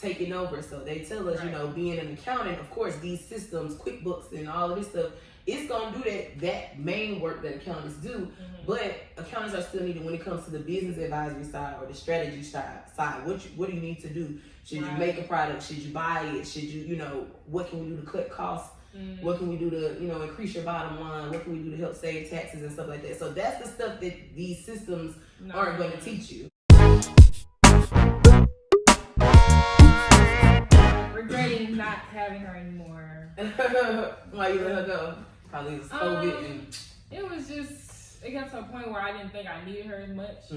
taking over. So they tell us, Right. you know, being an accountant, of course, these systems, QuickBooks and all of this stuff, it's gonna do that main work that accountants do. But accountants are still needed when it comes to the business advisory side or the strategy side. What do you need to do? Should you make a product? Should you buy it? Should you, you know, what can we do to cut costs? What can we do to, you know, increase your bottom line? What can we do to help save taxes and stuff like that? So that's the stuff that these systems aren't going to teach you. Regretting not having her anymore. Why you let her go? Probably it was COVID. It was just, it got to a point where I didn't think I needed her as much.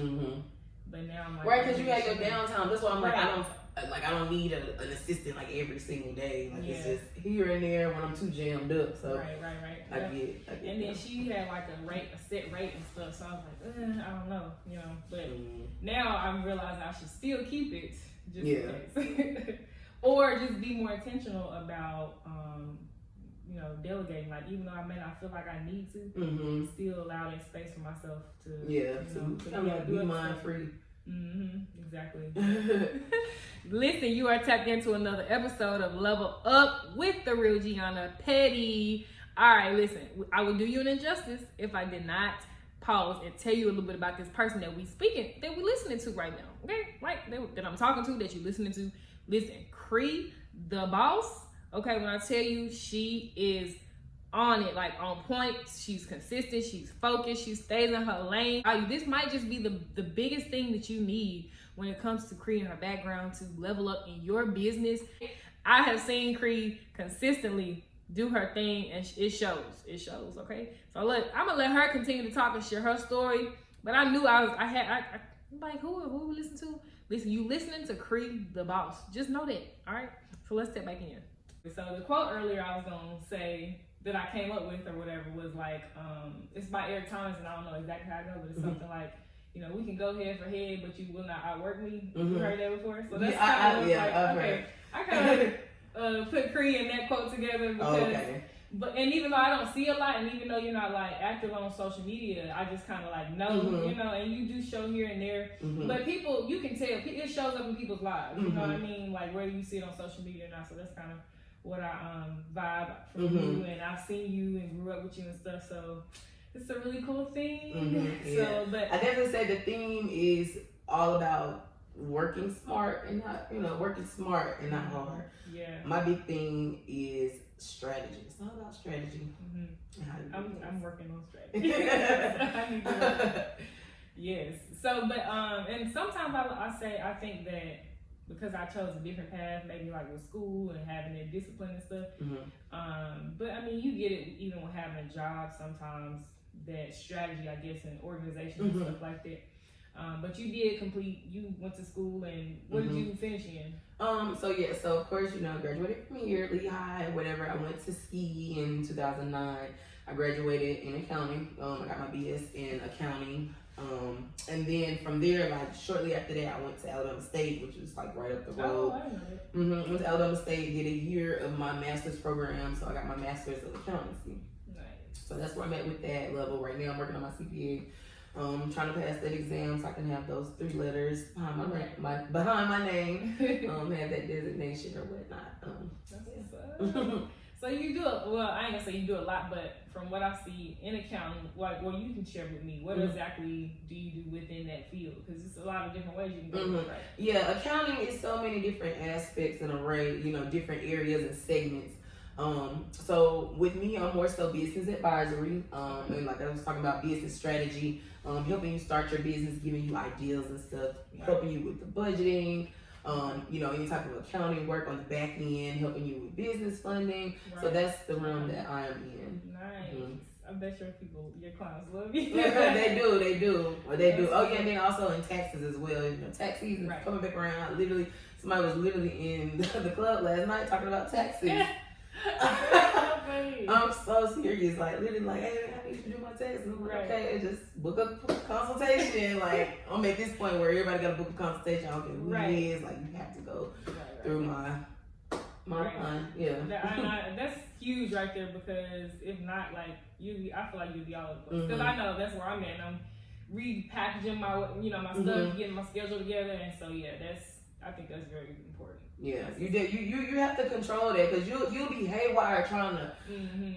But now I'm like, right, because you had your downtime. That's why I'm like, I don't need an assistant like every single day. Like it's just here and there when I'm too jammed up. So right. I get and then she had like a set rate and stuff. So I was like, I don't know, you know. But now I'm realizing I should still keep it, just in case. Or just be more intentional about, you know, delegating. Like even though I may not feel like I need to, still allow that space for myself to, be mind free. Exactly. Listen, you are tapped into another episode of Level Up with the real Jeanna Petty. All right, listen, I would do you an injustice if I did not pause and tell you a little bit about this person that we're listening to right now. Okay, right, that I'm talking to, that you're listening to. Listen, Cree, the boss. Okay, when I tell you she is on it, like on point, she's consistent, she's focused, she stays in her lane. This might just be the biggest thing that you need when it comes to Cree and her background to level up in your business. I have seen Cree consistently do her thing, and it shows. Okay, so look, I'm gonna let her continue to talk and share her story. But I knew I'm like, who we listen to? Listen, you listening to Cree, the boss. Just know that. All right. So let's step back in. So the quote earlier I was gonna say that I came up with or whatever was like, it's by Eric Thomas, and I don't know exactly how it goes, but it's something like, you know, we can go head for head, but you will not outwork me. You heard that before? So that's kind of okay. I kind of put Cree and that quote together because, and even though I don't see a lot, and even though you're not like active on social media, I just kind of like know, you know, and you do show here and there, but people, you can tell, it shows up in people's lives, you know what I mean? Like whether you see it on social media or not, so that's kind of what I vibe from you, and I've seen you and grew up with you and stuff, so it's a really cool thing. So, but I definitely say the theme is all about working smart and not, working smart and not hard. My big thing is strategy. It's all about strategy. I'm working on strategy. I need to work. Yes. So, but and sometimes I think that because I chose a different path, maybe like with school and having that discipline and stuff. But I mean, you get it even with having a job sometimes, that strategy, I guess, and organization and stuff like that. But you went to school, and what did you finish in? So of course, I graduated from here, Lehigh, whatever. I went to ski in 2009. I graduated in accounting. I got my BS in accounting. And then from there, like shortly after that, I went to Alabama State, which is like right up the road. I know that. Went to Alabama State, did a year of my master's program, so I got my master's of accountancy. Nice. So that's where I'm at with that level right now. I'm working on my CPA. Trying to pass that exam so I can have those 3 letters behind my name. Have that designation or whatnot. That's what's up. So you do I ain't gonna say you do a lot, but from what I see in accounting, you can share with me, what exactly do you do within that field? Because it's a lot of different ways you can go, right? Yeah, accounting is so many different aspects and array, different areas and segments. So with me, I'm more so business advisory, and like I was talking about business strategy, helping you start your business, giving you ideas and stuff, helping you with the budgeting, any type of accounting work on the back end, helping you with business funding. So that's the realm that I am in. Nice. I bet your clients love you. They do. Oh yeah, and then also in taxes as well. Tax season coming back around. Somebody was literally in the club last night talking about taxes. I'm so serious, like literally, like, hey, I need you to do my taxes. I'm like, okay, just book a consultation. Like, I'm at this point where everybody got to book a consultation. I don't care who it is. Like, you have to go through my line. Yeah, that's huge right there, because if not, like, I feel like you'd be all over the place. Because I know that's where I'm at. And I'm repackaging my, my stuff, getting my schedule together, and so I think that's very important. Yeah, you have to control that because you'll be haywire trying to,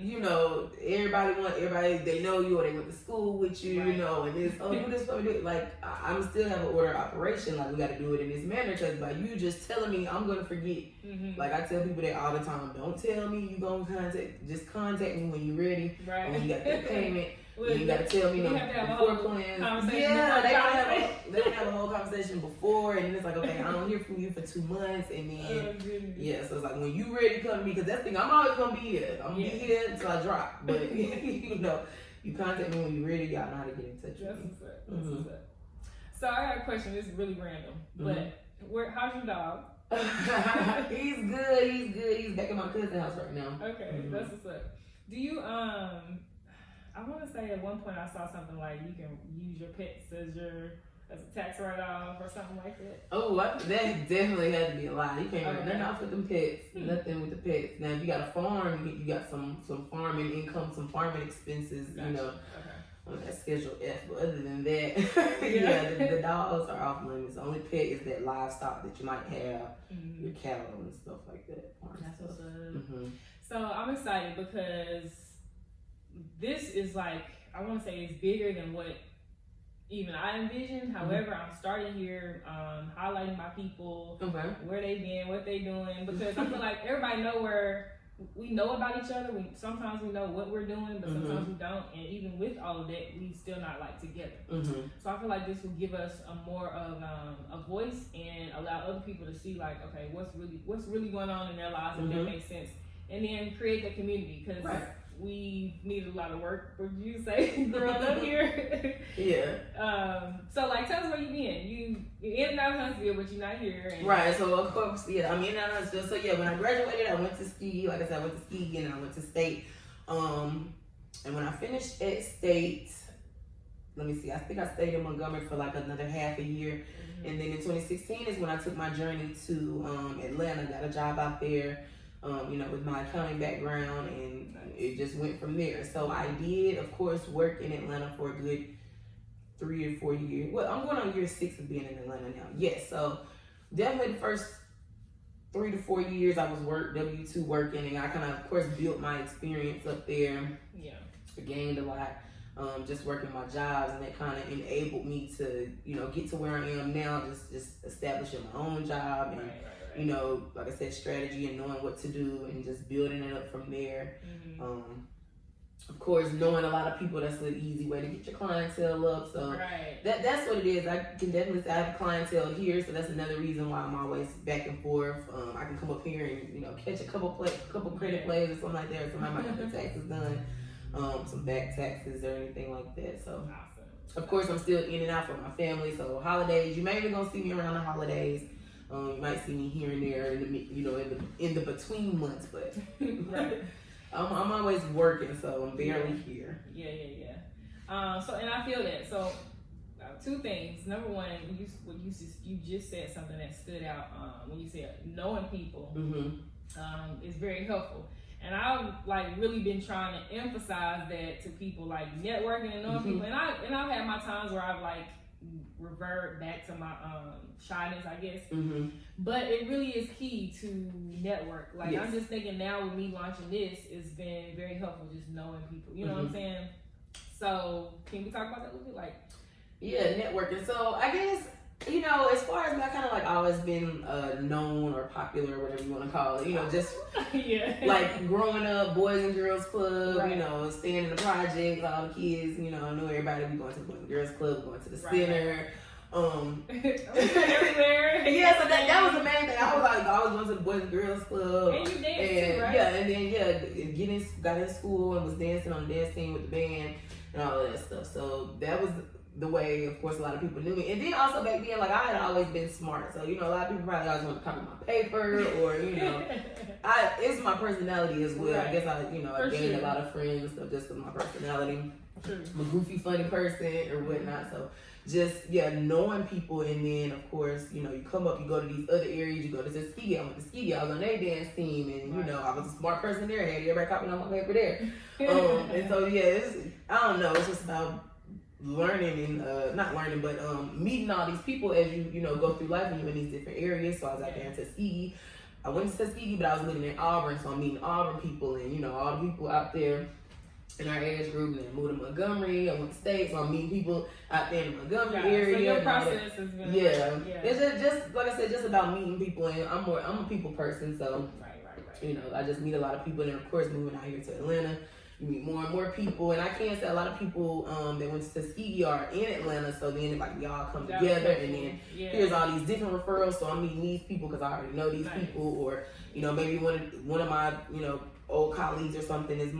you know, everybody they know you or they went to school with you, you know, and this do this do it. Like I'm still have an order of operation. Like we got to do it in this manner because by you just telling me, I'm gonna forget. Like I tell people that all the time. Don't tell me you gonna contact me when you're ready. Right. When you got that payment. You gotta tell me before plans. Yeah, they don't have a whole conversation before, and it's like, okay, I don't hear from you for 2 months, and then so it's like when you ready, come to me because that's the thing. I'm always gonna be here. I'm gonna be here until I drop. But you know, you contact me when you're ready. Y'all know how to get in touch with me. That's what's up. So I got a question. This is really random, but how's your dog? He's good. He's back at my cousin's house right now. Okay, that's what's up. Do you I want to say at one point I saw something like you can use your pets as a tax write-off or something like that. Oh, that definitely had to be a lie. You can't write nothing off with them pets. Nothing with the pets. Now, if you got a farm, you got some farming income, some farming expenses, you know, on that Schedule F. But other than that, the dogs are off limits. The only pet is that livestock that you might have, your cattle and stuff like that. That's what's up. So I'm excited because this is like, I want to say it's bigger than what even I envisioned. However, I'm starting here, highlighting my people, where they been, what they doing, because I feel like everybody know where we know about each other. Sometimes we know what we're doing, but sometimes we don't. And even with all of that, we still not like together. So I feel like this will give us a more of a voice and allow other people to see like, okay, what's really going on in their lives, if that makes sense, and then create that community because. We needed a lot of work, would you say, growing up here? So, like, tell us where you been. You're in and out of Huntsville, but you're not here. Right, so, of course, I'm in and out of Huntsville. So, when I graduated, I went to ski. Like I said, I went to ski again, and I went to state. And when I finished at state, let me see, I think I stayed in Montgomery for, like, another half a year. And then in 2016 is when I took my journey to Atlanta, got a job out there. You know, with my accounting background, and it just went from there. So I did, of course, work in Atlanta for a good 3 or 4 years. Well, I'm going on year 6 of being in Atlanta now. Yes, so definitely the first 3 to 4 years I was W-2 working, and I kind of course, built my experience up there. I gained a lot. Just working my jobs, and that kind of enabled me to, you know, get to where I am now, just establishing my own job and you know, like I said, strategy and knowing what to do and just building it up from there. Of course, knowing a lot of people, that's an easy way to get your clientele up. So that's what it is. I can definitely say I have clientele here, so that's another reason why I'm always back and forth. I can come up here and, you know, catch a couple credit plays or something like that, or somebody might have their taxes done, some back taxes or anything like that. So, of course, I'm still in and out for my family. So holidays, you mainly gonna see me around the holidays. You might see me here and there in the, you know, in the between months, but I'm always working, so I'm barely here. So, and I feel that. So, 2 things. Number one, you just said something that stood out when you said knowing people is very helpful. And I've like really been trying to emphasize that to people, like networking and knowing people. And I've had my times where I've like revert back to my shyness, I guess. But it really is key to network. Like I'm just thinking now with me launching this, it's been very helpful just knowing people. You know what I'm saying? So can we talk about that a little bit? Like, networking. So I guess, you know, as far as me, I kind of like always been known or popular or whatever you want to call it. You know, just like growing up, Boys and Girls Club, you know, staying in the projects, all the kids, you know, I knew everybody. We going to the Boys and Girls Club, going to the center. Everywhere. So that was the main thing. I was like always going to the Boys and Girls Club. And you danced too, right? And then got in school and was dancing on the dance team with the band and all of that stuff. So that was the way, of course, a lot of people knew me. And then also back then, like, I had always been smart. So, you know, a lot of people probably always want to copy my paper or, you know, it's my personality as well. I guess I gained a lot of friends and stuff just with my personality. I'm a goofy, funny person or whatnot. So just, knowing people. And then, of course, you know, you come up, you go to these other areas, you go to Tuskegee. I went to Tuskegee. I was on their dance team. And, you know, I was a smart person there. I had everybody copying on my paper there. And so, I don't know. It's just about learning and not learning, but meeting all these people as you know go through life and you're in these different areas. So I was out there in Tuskegee. I went to Tuskegee, but I was living in Auburn, so I'm meeting Auburn people and, you know, all the people out there in our age group. And then moved to Montgomery. I went to State, so I'm meeting people out there in the Montgomery area. So your process has been It's just like I said, just about meeting people, and I'm a people person, so right. you know, I just meet a lot of people, and of course, moving out here to Atlanta, you meet more and more people, and I can say a lot of people that went to Tuskegee are in Atlanta, so then like we all come together, and then here's all these different referrals, so I'm meeting these people because I already know these people, or you know, maybe one of my, you know, old colleagues or something is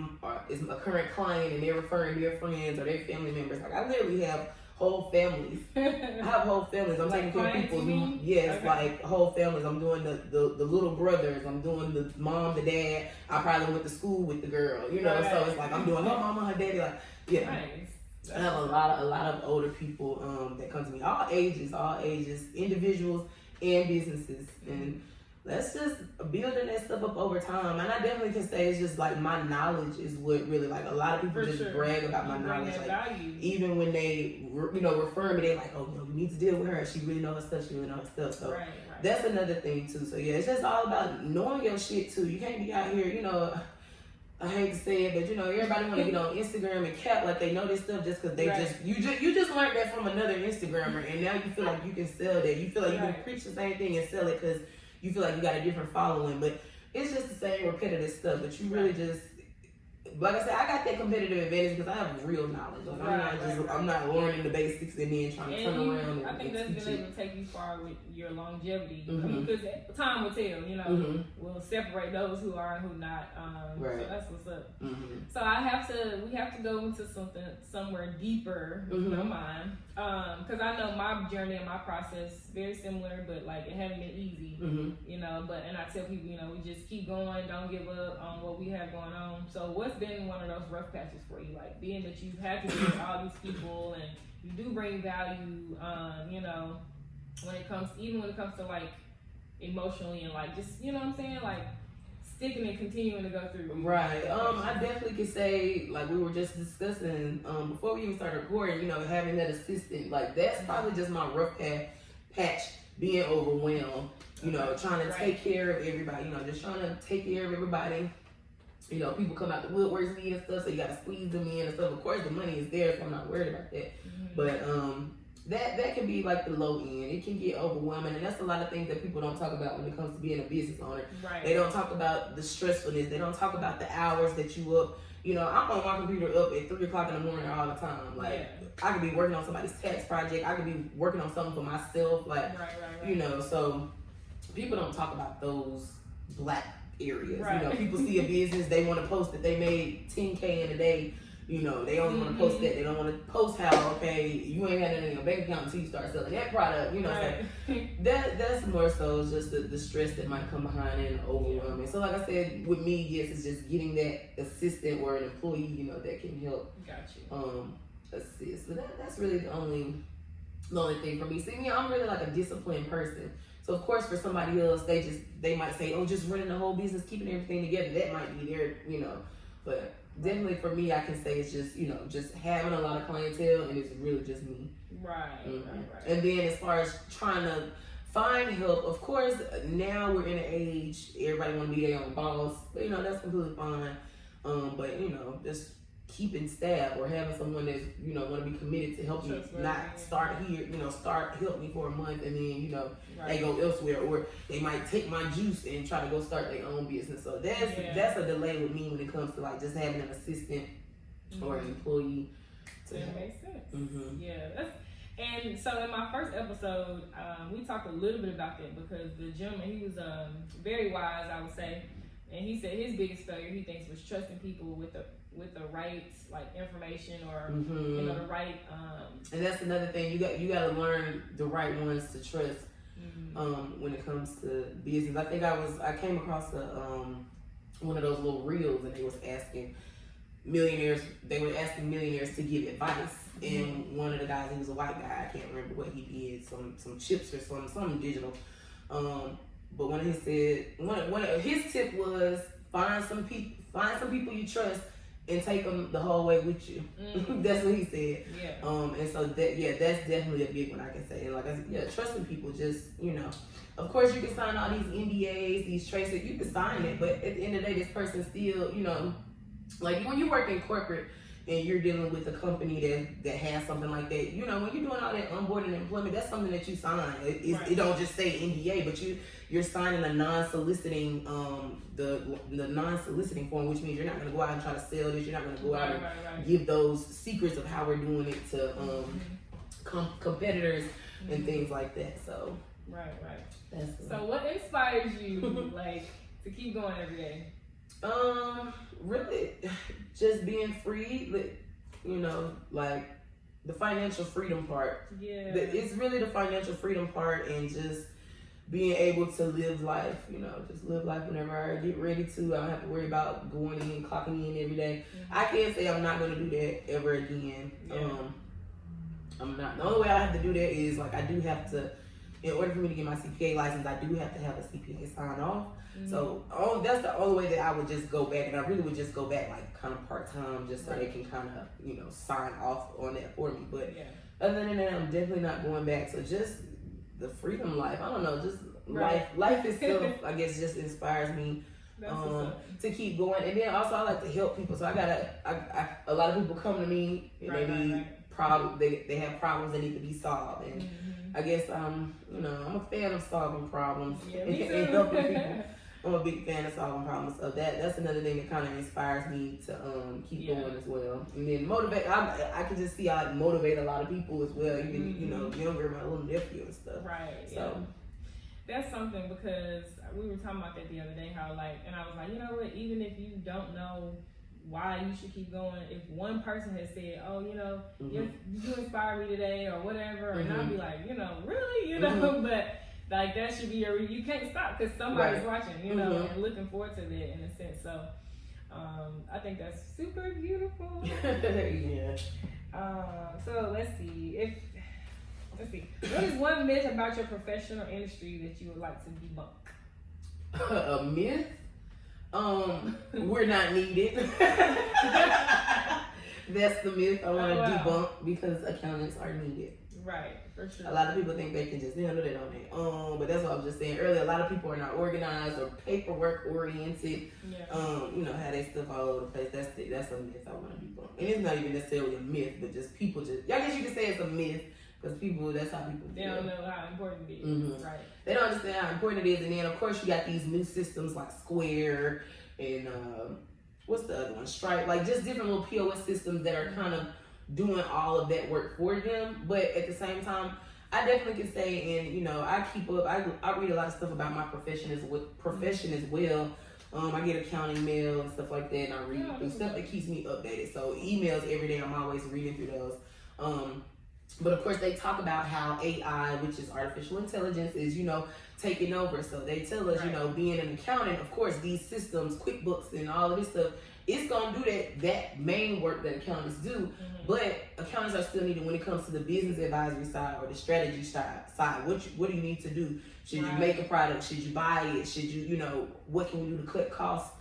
a current client, and they're referring their friends or their family members. Like I literally have whole families. I have whole families. I'm taking care of people. Like whole families. I'm doing the little brothers. I'm doing the mom, the dad. I probably went to school with the girl. You know, so it's like I'm doing her mama, her daddy. Like I have a lot of older people that come to me, all ages, individuals and businesses, and let's just building that stuff up over time. And I definitely can say it's just like my knowledge is what really, like a lot of people brag about my knowledge. Like even when they, you know, refer me, they like, oh, no, we need to deal with her. She really knows her stuff. So that's another thing too. So yeah, it's just all about knowing your shit too. You can't be out here, you know, I hate to say it, but you know, everybody want to get on Instagram and cap like they know this stuff just because they you just learned that from another Instagrammer, and now you feel like you can sell that. You feel like you can preach the same thing and sell it because you feel like you got a different following, but it's just the same repetitive stuff. But you really just, like I said, I got that competitive advantage because I have real knowledge. Like I'm not learning the basics and then trying to turn around. I think that's been able to take you far with your longevity. I mean, because time will tell. You know, we'll separate those who are and who not. So that's what's up. So we have to go into somewhere deeper, if you don't mind, because I know my journey and my process very similar, but like it hasn't been easy. You know, and I tell people, you know, we just keep going, don't give up on what we have going on. So what's been one of those rough patches for you, like being that you've had to deal with all these people and you do bring value, you know, when it comes to like emotionally and like just, you know what I'm saying, like sticking and continuing to go through. Right. I definitely could say, like we were just discussing before we even started recording, you know, having that assistant, like that's probably just my rough patch, being overwhelmed, you know, trying to take care of everybody, you know, just trying to take care of everybody. You know, people come out the woodworks and stuff, so you gotta squeeze them in and stuff. Of course, the money is there, so I'm not worried about that. But that can be like the low end. It can get overwhelming, and that's a lot of things that people don't talk about when it comes to being a business owner. They don't talk about the stressfulness. They don't talk about the hours that you up. You know, I'm on my computer up at 3 o'clock in the morning all the time. Like, I could be working on somebody's tax project. I could be working on something for myself. Like, you know, so people don't talk about those black areas. You know, people see a business, they want to post that they made $10K in a day. You know, they only want to post that. They don't want to post how, okay, you ain't had nothing in your bank account until you start selling that product. You know, so that's more so just the stress that might come behind it and overwhelming. So like I said, with me, yes, it's just getting that assistant or an employee, you know, that can help assist. So that's really the only thing for me. See, me, I'm really like a disciplined person. So of course, for somebody else, they might say, oh, just running the whole business, keeping everything together. That might be their, you know, but definitely for me, I can say it's just, you know, just having a lot of clientele, and it's really just me. Right. And then as far as trying to find help, of course, now we're in an age, everybody want to be their own boss, but you know, that's completely fine. But you know, just keeping staff or having someone that's, you know, want to be committed to help me, not start here, you know, help me for a month and then, you know, they go elsewhere, or they might take my juice and try to go start their own business. So that's a delay with me when it comes to like just having an assistant or an employee. That makes sense. Yeah. And so in my first episode, we talked a little bit about that because the gentleman, he was very wise, I would say, and he said his biggest failure, he thinks, was trusting people with the right like information or you know, the right and that's another thing, you got to learn the right ones to trust when it comes to business. I think I came across one of those little reels, and they was asking millionaires to give advice, and one of the guys, he was a white guy, I can't remember what he did, some chips or something digital, but one of his tip was find some people you trust and take them the whole way with you. That's what he said. Yeah. And so that's definitely a big one I can say. And like I said, trusting people, just, of course you can sign all these NDAs, these traits, you can sign it, but at the end of the day, this person still, like when you work in corporate and you're dealing with a company that has something like that, when you're doing all that onboarding and employment, that's something that you sign. It don't just say NDA, but you're signing a non-soliciting, the non-soliciting form, which means you're not going to go out and try to sell this. You're not going to go out and give those secrets of how we're doing it to competitors and things like that. So right. That's cool. So what inspires you like to keep going every day? Really, just being free. Like the financial freedom part. Yeah. It's really the financial freedom part, and just being able to live life, just live life whenever I get ready to. I don't have to worry about going in, clocking in every day. I can't say I'm not going to do that ever again. Yeah. I'm not. The only way I have to do that is, like, I do have to, in order for me to get my CPA license, I do have to have a CPA sign off. So that's the only way that I would just go back, and I really would just go back like kind of part-time, just so they can kind of, sign off on that for me. But other than that, I'm definitely not going back. So just the freedom life, I don't know, just life itself, I guess, just inspires me to keep going. And then also I like to help people. So a lot of people come to me and they need problems, they have problems that need to be solved. And I guess I'm a fan of solving problems and helping people. I'm a big fan of solving problems, so that's another thing that kind of inspires me to keep going as well. And then motivate. I can just see I motivate a lot of people as well, even younger, my little nephew and stuff. Right. So that's something, because we were talking about that the other day. How and I was like, you know what? Even if you don't know why you should keep going, if one person has said, oh, you inspired me today or whatever, and I'll be like, really, but. Like, that should be you can't stop because somebody's watching, and looking forward to that in a sense. So, I think that's super beautiful. Yeah. So let's see. What is one myth about your professional industry that you would like to debunk? A myth? We're not needed. That's the myth I want to debunk, because accountants are needed. Right, for sure. A lot of people think they can just handle that on their own, but that's what I was just saying earlier. A lot of people are not organized or paperwork oriented. Have their stuff all over the place. That's a myth I want to debunk. And it's not even necessarily a myth, but just people I guess you could say it's a myth, because that's how people They don't know how important it is. Right. They don't understand how important it is. And then of course you got these new systems like Square and what's the other one? Stripe, like just different little POS systems that are kind of doing all of that work for them. But at the same time, I definitely can say, and I keep up, I read a lot of stuff about my profession as well. I get accounting mail and stuff like that, and I read through stuff that keeps me updated. So emails every day, I'm always reading through those. But of course they talk about how AI, which is artificial intelligence, is taking over. So they tell us, being an accountant, of course these systems, QuickBooks and all of this stuff, it's gonna do that main work that accountants do, but accountants are still needed when it comes to the business advisory side or the strategy side. What do you need to do? Should you make a product? Should you buy it? Should you, what can we do to cut costs?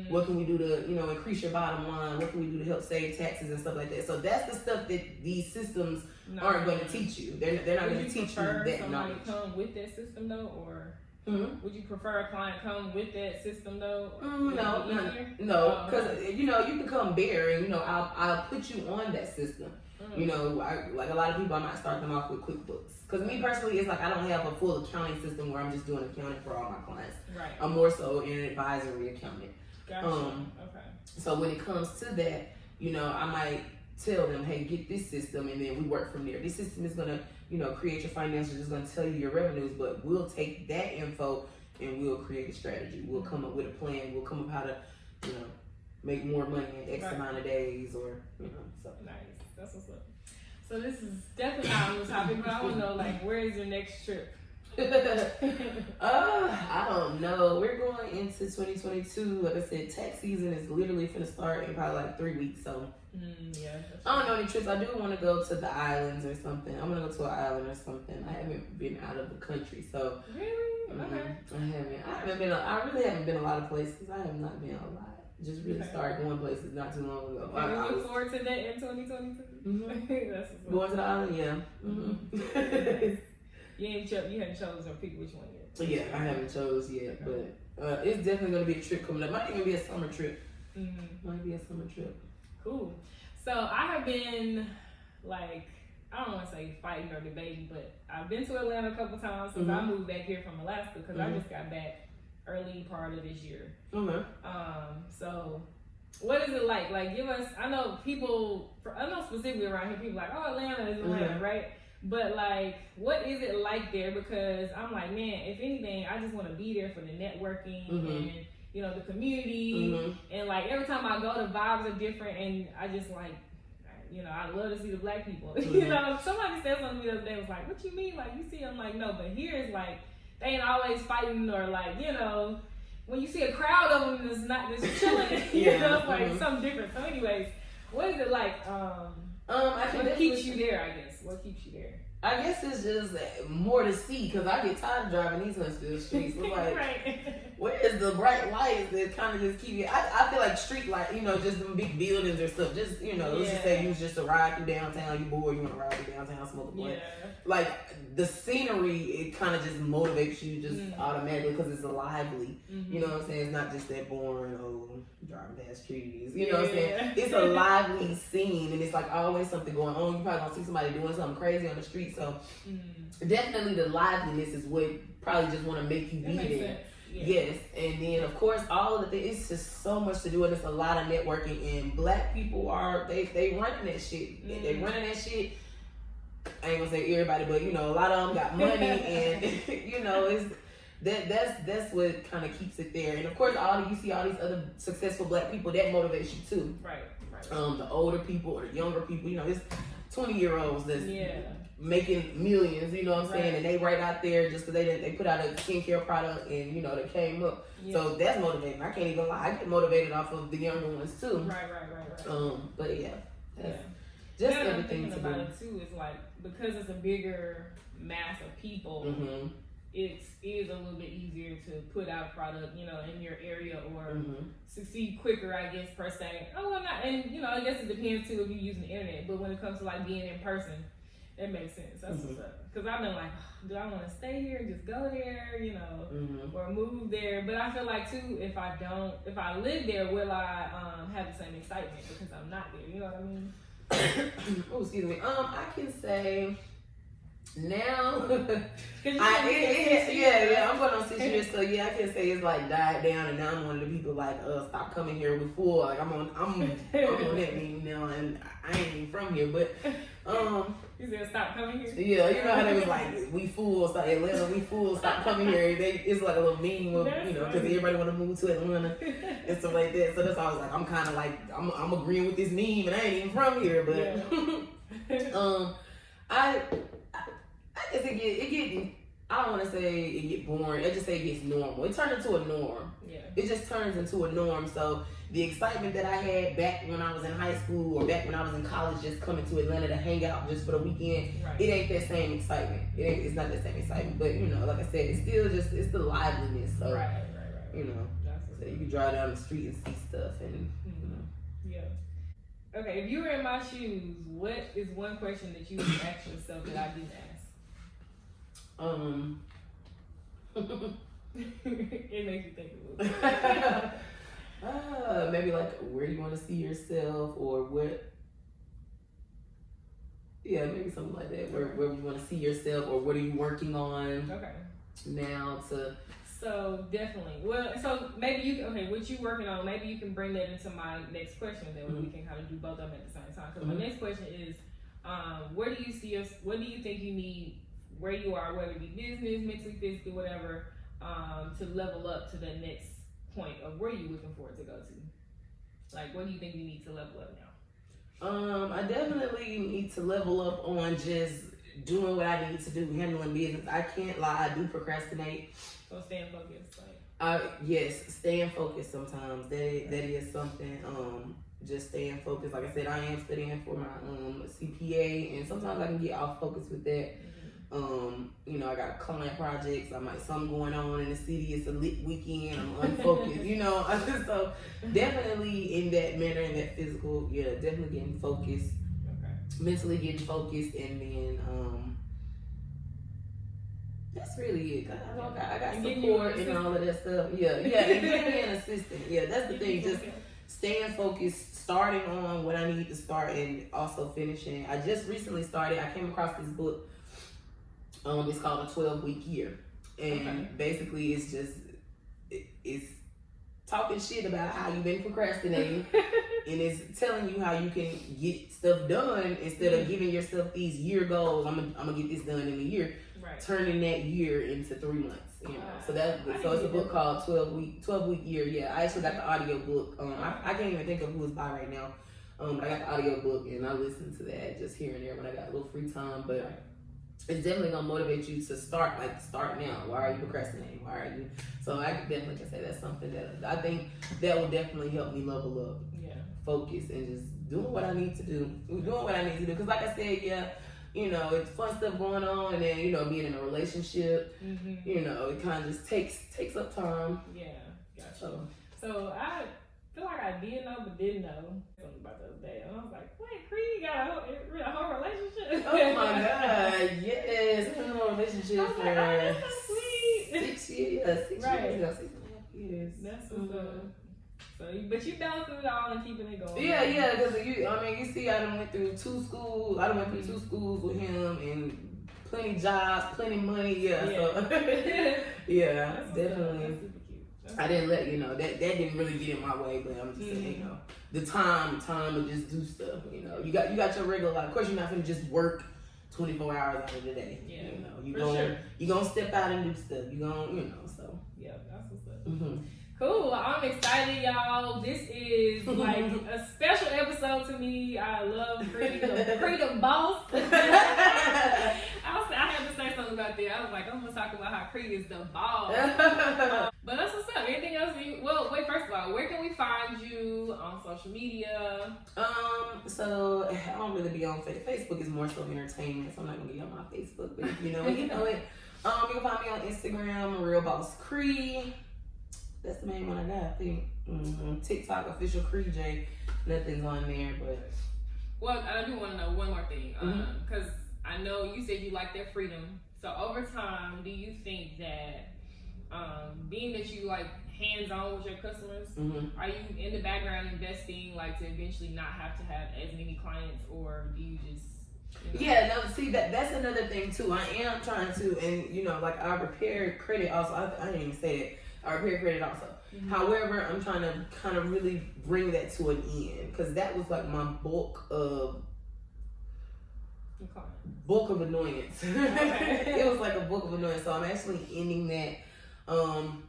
What can we do to, increase your bottom line? What can we do to help save taxes and stuff like that? So that's the stuff that these systems aren't going to teach you. They're not going to teach you that knowledge. Would you come with that system though, or? Would you prefer a client come with that system though? No, because you can come bare, and I'll put you on that system. Like a lot of people, I might start them off with QuickBooks. Because me personally, it's like I don't have a full accounting system where I'm just doing accounting for all my clients. Right. I'm more so an advisory accountant. Gotcha. Okay. So when it comes to that, I might tell them, hey, get this system, and then we work from there. This system is gonna, create your financials. It's gonna tell you your revenues, but we'll take that info and we'll create a strategy. We'll come up with a plan. We'll come up how to, make more money in X amount of days, or something. Nice. That's what's up. So this is definitely not on the topic, but I want to know, where is your next trip? I don't know. We're going into 2022. Like I said, tax season is literally finna start in probably 3 weeks. So I don't know any trips. I do want to go to the islands or something. I'm gonna go to an island or something. I haven't been out of the country, so really, I haven't. I really haven't been a lot of places. I have not been a lot. just really started going places not too long ago. Okay, we look forward to that in 2022. Mm-hmm. That's going to the island, yeah. Mm-hmm. You hadn't chosen or picked which one yet. So yeah, I haven't chose yet, but it's definitely gonna be a trip coming up. Might even be a summer trip. Might be a summer trip. Cool. So I have been like, I don't want to say fighting or debating, but I've been to Atlanta a couple times since I moved back here from Alaska because I just got back early part of this year. So what is it like? Like, give us. I know specifically around here, people like, oh, Atlanta is Atlanta, right? But like, what is it like there? Because I'm like, man, if anything, I just want to be there for the networking and the community. And like every time I go, the vibes are different, and I just like, I love to see the black people. Somebody said something to me the other day. Was like, what you mean? Like, you see? I'm like, no, but here it's like they ain't always fighting or like, when you see a crowd of them that's not just chilling, it's like something different. So, anyways, what is it like? What keeps you there? I guess. What keeps you there? I guess it's just more to see because I get tired of driving these Huntsville streets. It's like, where's the bright lights that kind of just keep you? I feel like street light, just them big buildings or stuff. Just let's just say you was just to ride through downtown. You bored, you want to ride through downtown, smoke a blunt. Like the scenery, it kind of just motivates you just automatically because it's lively. You know what I'm saying? It's not just that boring, driving past trees. You know what I'm saying? It's a lively scene, and it's like always something going on. You probably gonna see somebody doing something crazy on the street. So definitely the liveliness is what probably just want to make you be there. Yes, and then of course all of the things. It's just so much to do, and it's a lot of networking. And black people are they running that shit. They running that shit. I ain't gonna say everybody, but a lot of them got money, and it's that's what kind of keeps it there. And of course, you see all these other successful black people that motivates you too. Right. The older people or the younger people, it's 20-year-olds that's making millions. You know what I'm saying? And they right out there just because they put out a skincare product and they came up. So that's motivating. I can't even lie. I get motivated off of the younger ones too. Right. But just everything about it too is like because it's a bigger mass of people. It is a little bit easier to put out a product, in your area or succeed quicker, I guess, per se. Oh, well, not, and I guess it depends too if you're using the internet. But when it comes to like being in person, it makes sense. That's what's up. Because I've been like, do I want to stay here and just go there, or move there? But I feel like too, if I live there, will I have the same excitement because I'm not there? You know what I mean? Oh, excuse me. I can say now. I'm going on 6 years, so I can say it's like died down, and now I'm one of the people like stop coming here before. Like I'm on that meme now, and I ain't even from here, but you said stop coming here. Yeah, you know how they was like we fools, like Atlanta, we fools, stop coming here. It's like a little meme of because everybody want to move to Atlanta and stuff like that. So that's why I was like I'm kind of like I'm agreeing with this meme, and I ain't even from here, but I guess it get I don't want to say it get boring. I just say it gets normal. It turned into a norm. Yeah. It just turns into a norm. So the excitement that I had back when I was in high school or back when I was in college, just coming to Atlanta to hang out just for the weekend, it ain't that same excitement. It's not that same excitement. But like I said, it's still just the liveliness. So right. So you can drive down the street and see stuff and Yeah. Okay, if you were in my shoes, what is one question that you would ask yourself that I didn't ask? It makes you think a little bit. Maybe like where you want to see yourself or what. Yeah, maybe something like that. Where you want to see yourself or what are you working on now to. So definitely. Well, so maybe what you working on, maybe you can bring that into my next question, then we can kind of do both of them at the same time. Because my next question is, where do you see us, what do you think you need, where you are, whether it be business, mentally, physically, whatever, to level up to the next point of where you're looking forward to go to? Like, what do you think you need to level up now? I definitely need to level up on just doing what I need to do, handling business. I can't lie, I do procrastinate. So staying focused, yes, staying focused sometimes. That is something. Just staying focused. Like I said, I am studying for my CPA, and sometimes I can get off focus with that. You know, I got client projects. I might something going on in the city. It's a lit weekend. I'm unfocused. You know, so definitely in that manner, in that physical, yeah, definitely getting focused, mentally getting focused, and then that's really it. I got support and all of that stuff. Yeah, and getting me an assistant. Yeah, that's the thing. Just staying focused, starting on what I need to start, and also finishing. I just recently started. I came across this book. It's called A 12-Week Year, and basically it's talking shit about how you've been procrastinating, and it's telling you how you can get stuff done instead of giving yourself these year goals. I'm gonna get this done in a year, turning that year into 3 months. You know, so it's a book called 12-Week Year. Yeah, I actually got the audio book. I can't even think of who it's by right now. But I got the audio book and I listen to that just here and there when I got a little free time. But it's definitely gonna motivate you to start now. Why are you procrastinating? Why are you? So I definitely can say that's something that I think that will definitely help me level up, focus, and just doing what I need to do. Because like I said, you know, it's fun stuff going on, and then, you know, being in a relationship, you know, it kind of just takes up time. Yeah, gotcha. So I feel like I did know, but didn't know something about the other day. And I was like, wait, Cree got a whole relationship? Oh my God, yes. I've been in a relationship for that's so sweet. 6 years. 6 years. 6.5 years. That's what's up. So, but you balanced it all and keeping it going. Yeah, because you see, I done went through 2 schools. I done went through 2 schools with him, and plenty jobs, plenty money. Yeah. So yeah, that's definitely. That's super cute. I didn't let that didn't really get in my way, but I'm just saying, the time to just do stuff. You know, you got your regular life. Of course, you're not gonna just work 24 hours out of the day. Yeah, you know, you gonna step out and do stuff. You gonna, so. Yeah, that's what's up. Cool. I'm excited, y'all. This is like a special episode to me. I love Cree, the boss. I had to say something about that. I was like, I'm gonna talk about how Cree is the boss. But that's what's up. Anything else? First of all, where can we find you on social media? So I don't really be on Facebook. Facebook is more so entertainment, so I'm not gonna be on my Facebook. But you know it. You can find me on Instagram, Real Boss Cree. That's the main one I got, I think. TikTok, official Cree J. Nothing's on there, but. Well, I do want to know one more thing. Because I know you said you like that freedom. So over time, do you think that, being that you like hands-on with your customers, are you in the background investing like to eventually not have to have as many clients, or do you just. Yeah, no, see, that's another thing too. I am trying to, and like I repair credit also. I didn't even say that. I repair credit also. However, I'm trying to kind of really bring that to an end, because that was like my bulk of annoyance. It was like a bulk of annoyance. So I'm actually ending that. I'm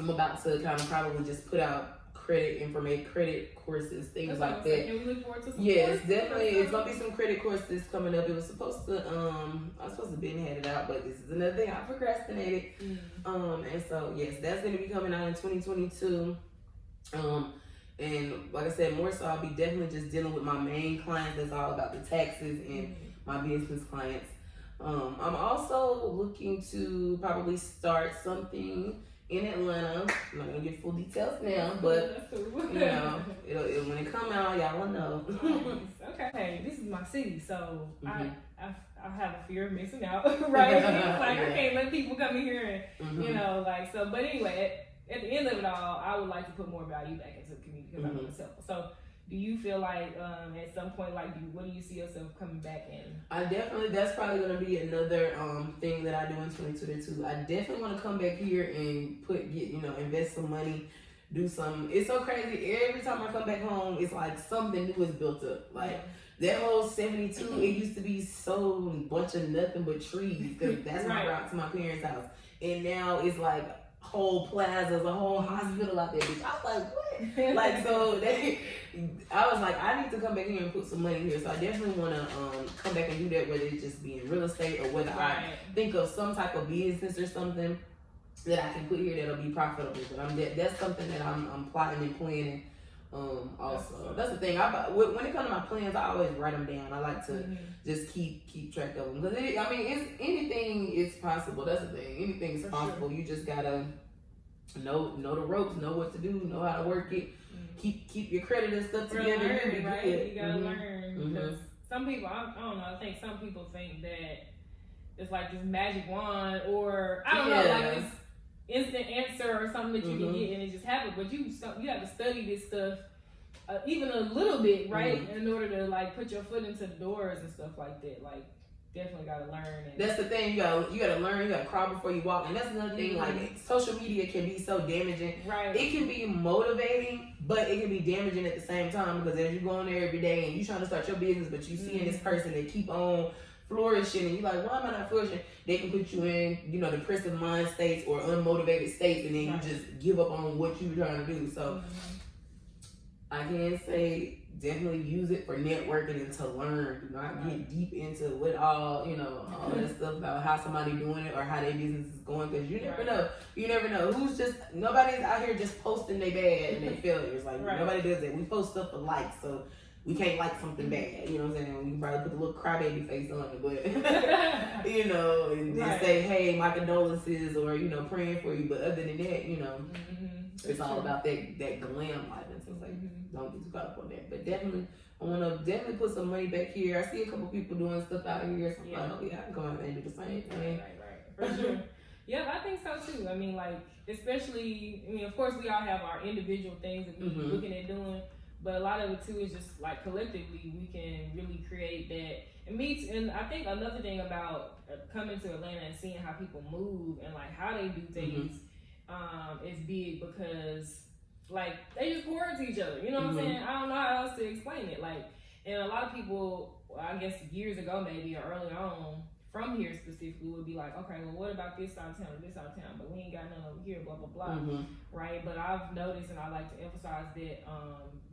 about to kind of probably just put out credit courses, things like that. Can we look forward to some courses? Definitely. It's gonna be some credit courses coming up. It was supposed to I was supposed to been had it out, but this is another thing I procrastinated. And so yes, that's gonna be coming out in 2022. And like I said, more so I'll be definitely just dealing with my main clients. That's all about the taxes and my business clients. I'm also looking to probably start something in Atlanta. I'm not gonna give full details now, but when it come out, y'all will know. Okay. Hey, this is my city, so I have a fear of missing out, right? I can't let people come in here and so. But anyway, at the end of it all, I would like to put more value back into the community because I know it's helpful. So. Do you feel like at some point, what do you see yourself coming back in? That's probably going to be another thing that I do in 2022. I definitely want to come back here and invest some money, do some. It's so crazy. Every time I come back home, it's like something new is built up. Like that whole 72, it used to be so bunch of nothing but trees, because that's my route to my parents' house. And now it's like whole plazas, a whole hospital out there, bitch. I was like, what? I was like, I need to come back here and put some money here. So I definitely want to come back and do that, whether it's just be in real estate or whether I think of some type of business or something that I can put here that'll be profitable. But that's something that I'm plotting and planning Also, that's the thing. When it comes to my plans, I always write them down. I like to just keep track of them because anything is possible. That's the thing. Anything is possible. Sure. You just gotta know the ropes, know what to do, know how to work it. Keep your credit and stuff together. Learn, right? Good. You gotta learn because some people, I don't know. I think some people think that it's like this magic wand, or I don't know, like this instant answer or something that you can get and it just happens. But you have to study this stuff even a little bit, right? In order to like put your foot into the doors and stuff like that. Like definitely gotta learn. And that's the thing. You gotta learn. You gotta crawl before you walk. And that's another thing. Like social media can be so damaging. Right. It can be motivating, but it can be damaging at the same time because as you go on there every day and you trying to start your business, but you seeing this person that keep on flourishing and you're like, why am I not flourishing? They can put you in, depressive mind states or unmotivated states, and then you just give up on what you were trying to do. So I can say definitely use it for networking and to learn. Do not get deep into what all that stuff about how somebody doing it or how their business is going, because you never know. You never know. Nobody's out here just posting their bad and their failures. Like nobody does that. We post stuff for likes, so we can't like something bad, you know what I'm saying? We can probably put a little crybaby face on it, but, and just say, hey, my condolences, or, praying for you. But other than that, it's all about that glam life. And so it's like, don't get too caught up on that. But definitely, I want to put some money back here. I see a couple people doing stuff out here, so I'm like, oh, yeah, I can go out there and do the same thing. Right. For sure. Yeah, I think so, too. I mean, like, especially, of course, we all have our individual things that we're looking at doing. But a lot of it too is just like collectively we can really create that. And I think another thing about coming to Atlanta and seeing how people move and like how they do things is big, because like they just pour into each other. You know what I'm saying? I don't know how else to explain it. Like, and a lot of people, I guess years ago maybe or early on, from here specifically, would be like, okay, well, what about this out of town or this out of town? But we ain't got none over here, blah, blah, blah, right? But I've noticed, and I like to emphasize that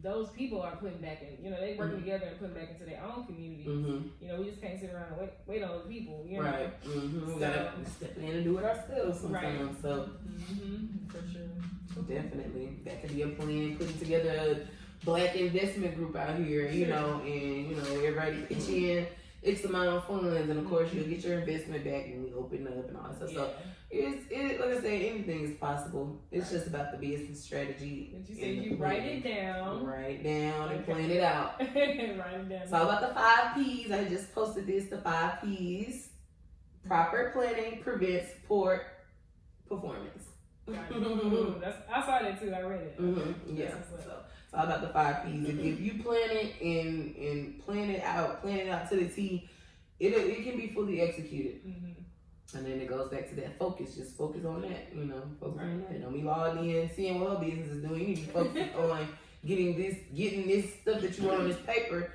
those people are putting back in, they working together and putting back into their own communities. We just can't sit around and wait on other people, Right. We gotta step in and do it ourselves sometimes. Right. So, for sure. Definitely. That could be a plan, putting together a black investment group out here, and, everybody pitch in X amount of funds, and of course you'll get your investment back and we open up and all that stuff. So it's like I said, anything is possible. It's just about the business strategy. But you said you write it down. Write down and plan it out. Write it down. It's all about the 5 P's. I just posted the 5 P's. Proper planning prevents poor performance. I saw that too. I read it. Yeah. So it's all about the 5 P's. If you plan it and plan it out to the T, it can be fully executed. And then it goes back to that focus. Just focus on that, focus on that. Don't be logged in, seeing what her business is doing. You need to focus on getting this stuff that you want on this paper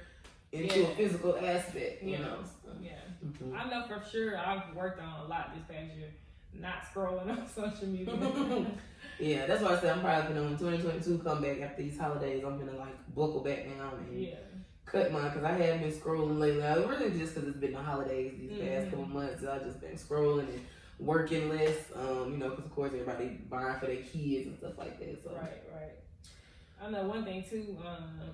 into a physical aspect, So. I know for sure I've worked on a lot this past year, not scrolling on social media. Yeah, that's why I said I'm probably gonna, when 2022 come back after these holidays, I'm gonna like buckle back down and cut mine, because I haven't been scrolling lately. I really just because it's been the holidays these past couple months. I've just been scrolling and working less, because of course everybody buying for their kids and stuff like that. So. Right. I know one thing too.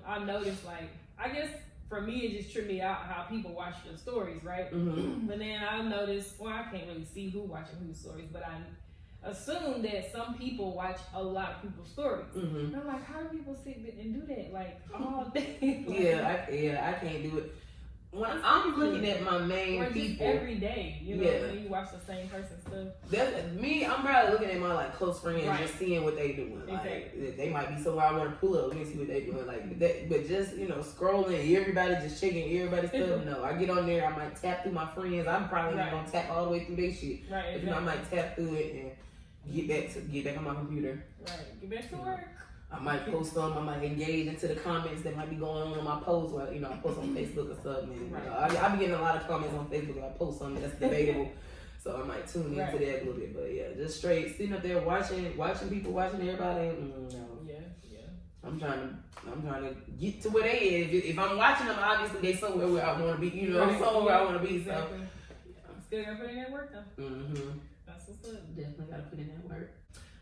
I noticed, like, I guess for me it just tripped me out how people watch your stories, right? But then I noticed, well, I can't really see who watching whose stories, but I assume that some people watch a lot of people's stories. And I'm like, how do people sit and do that like all day? I can't do it. When I'm looking at my main people every day, when you watch the same person's stuff. That's me. I'm probably looking at my like close friends, just seeing what they doing. Like they might be somewhere I want to pull up and see what they doing. Like that, but just scrolling, everybody just checking everybody's stuff. No, I get on there. I might tap through my friends. I'm probably not gonna tap all the way through their shit. Right. But I might tap through it and get back on my computer. Right. Get back to work. I might post some. I might engage into the comments that might be going on my posts. While I post on Facebook or something. I be getting a lot of comments on Facebook if I post something that's debatable. So I might tune into that a little bit. But yeah, just straight sitting up there watching people, watching everybody. No. Yeah. I'm trying to get to where they is. If I'm watching them, obviously they somewhere where I want to be. Somewhere where I want to be. Exactly. So Still gotta put in that work though. Mm-hmm. That's what's up. Definitely gotta put in that work.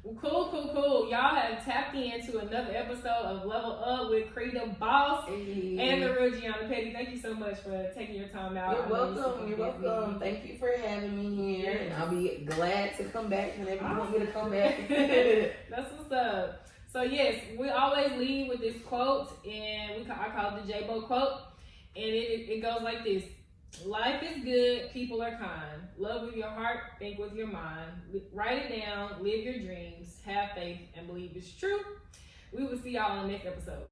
Well, cool. Y'all have tapped into another episode of Level Up with Cree the Boss and the real Jeanna Petty. Thank you so much for taking your time out. You're welcome. Thank you for having me here. Yes. And I'll be glad to come back whenever you want me to come back. That's what's up. So yes, we always lead with this quote, and I call it the Jabo Quote, and it goes like this. Life is good, people are kind. Love with your heart, think with your mind. Write it down, live your dreams, have faith, and believe it's true. We will see y'all in the next episode.